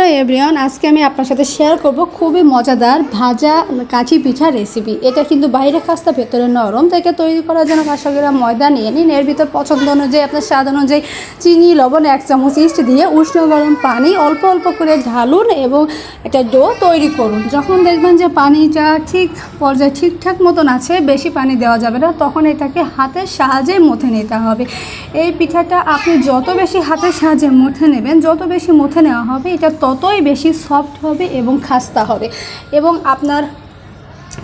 Hello everyone, আজকে আমি আপনার সাথে শেয়ার করব খুবই মজাদার ভাজা কাঠি পিঠা রেসিপি। এটা কিন্তু বাইরে খাস্তা ভেতরে নরম। তাকে তৈরি করার জন্য 500 গ্রাম ময়দা নিয়ে নিন। এর ভিতর পছন্দ অনুযায়ী আপনার স্বাদ অনুযায়ী চিনি, লবণ, 1 চামচ ইস্ট দিয়ে উষ্ণ গরম পানি অল্প অল্প করে ঢালুন এবং একটা ডো তৈরি করুন। যখন দেখবেন যে পানিটা ঠিক পর্যায়ে ঠিকঠাক মতন আছে, বেশি পানি দেওয়া যাবে না, তখন এটাকে হাতের সাহায্যে মথে নিতে হবে। এই পিঠাটা আপনি যত বেশি হাতের সাহায্যে মথে নেবেন, যত বেশি মথে নেওয়া হবে, এটা ততই বেশি সফট হবে এবং খাস্তা হবে এবং আপনার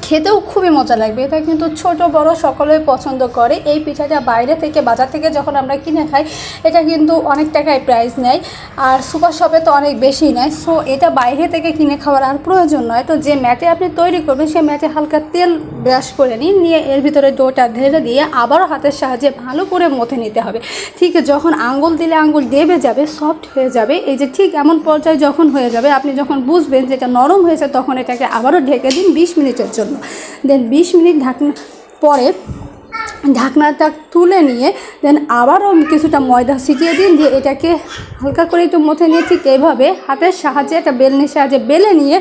খেতেও খুবই মজা লাগবে। এটা কিন্তু ছোট বড় সকলেই পছন্দ করে। এই পিঠাটা বাইরে থেকে, বাজার থেকে যখন আমরা কিনে খাই, এটা কিন্তু অনেক টাকায় প্রাইস নেয়, আর সুপার শপে তো অনেক বেশি নেয়। সো এটা বাইরে থেকে কিনে খাওয়ার আর প্রয়োজন নয়। তো যে ম্যাটে আপনি তৈরি করবেন, সেই ম্যাটে হালকা তেল ব্রাশ করে নিন, নিয়ে এর ভিতরে ডোটা ঢেলে দিয়ে আবারও হাতের সাহায্যে ভালো করে মথে নিতে হবে। ঠিক যখন আঙ্গুল দিলে আঙ্গুল দেবে যাবে, সফট হয়ে যাবে, এই যে ঠিক এমন পর্যায়ে যখন হয়ে যাবে, আপনি যখন বুঝবেন যে এটা নরম হয়েছে, তখন এটাকে আবারও ঢেকে দিন 20 মিনিটের জন্য। দেন 20 মিনিট পরে ঢাকনাটা তুলে নিয়ে দেন আবারও কিছুটা ময়দা ছিটিয়ে দিন, দিয়ে এটাকে হালকা করে একটু মথে নিয়ে ঠিক এইভাবে হাতের সাহায্যে, একটা বেলনির সাহায্যে বেলে নিয়ে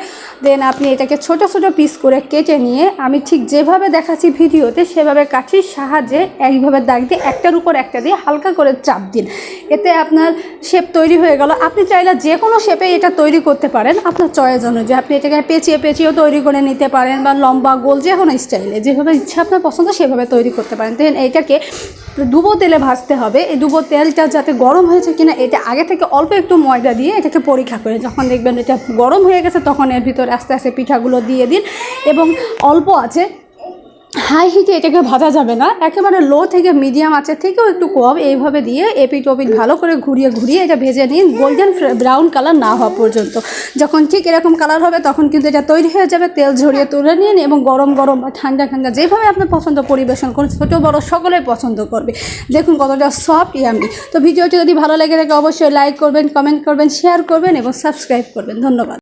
দেন আপনি এটাকে ছোট ছোট পিস করে কেটে নিয়ে, আমি ঠিক যেভাবে দেখাচ্ছি ভিডিওতে সেভাবে কাঠির সাহায্যে এইভাবে দাগ দিয়ে একটার উপর একটা দিয়ে হালকা করে চাপ দিন। এতে আপনার শেপ তৈরি হয়ে গেল। আপনি চাইলে যে কোনো শেপে এটা তৈরি করতে পারেন আপনার চয়েস অনুযায়ী। আপনি এটাকে পেঁচিয়ে পেঁচিয়েও তৈরি করে নিতে পারেন, বা লম্বা গোল যে কোনো স্টাইলে, যেভাবে ইচ্ছা আপনার পছন্দ সেভাবে তৈরি করতে পারেন। দেন এইটাকে ডুবো তেলে ভাজতে হবে। এই ডুবো তেলটা যাতে গরম হয়েছে কিনা, এটা আগে থেকে অল্প একটু ময়দা দিয়ে এটাকে পরীক্ষা করে, যখন দেখবেন এটা গরম হয়ে গেছে, তখন এর ভিতরে আস্তে আস্তে পিঠাগুলো দিয়ে দিন এবং অল্প আছে, হাই হিটে এটাকে ভাজা যাবে না, একেবারে লো থেকে মিডিয়াম আছে থেকেও একটু কম, এইভাবে দিয়ে এপিট ওপিট ভালো করে ঘুরিয়ে ঘুরিয়ে এটা ভেজে নিন, গোল্ডেন ব্রাউন কালার না হওয়া পর্যন্ত। যখন ঠিক এরকম কালার হবে, তখন কিন্তু এটা তৈরি হয়ে যাবে। তেল ঝরিয়ে তুলে নিন এবং গরম গরম বা ঠান্ডা ঠান্ডা যেভাবে আপনার পছন্দ পরিবেশন করুন, ছোটো বড়ো সকলেই পছন্দ করবে। দেখুন কতটা সফট ইয়ামি। তো ভিডিওটি যদি ভালো লেগে থাকে অবশ্যই লাইক করবেন, কমেন্ট করবেন, শেয়ার করবেন এবং সাবস্ক্রাইব করবেন। ধন্যবাদ।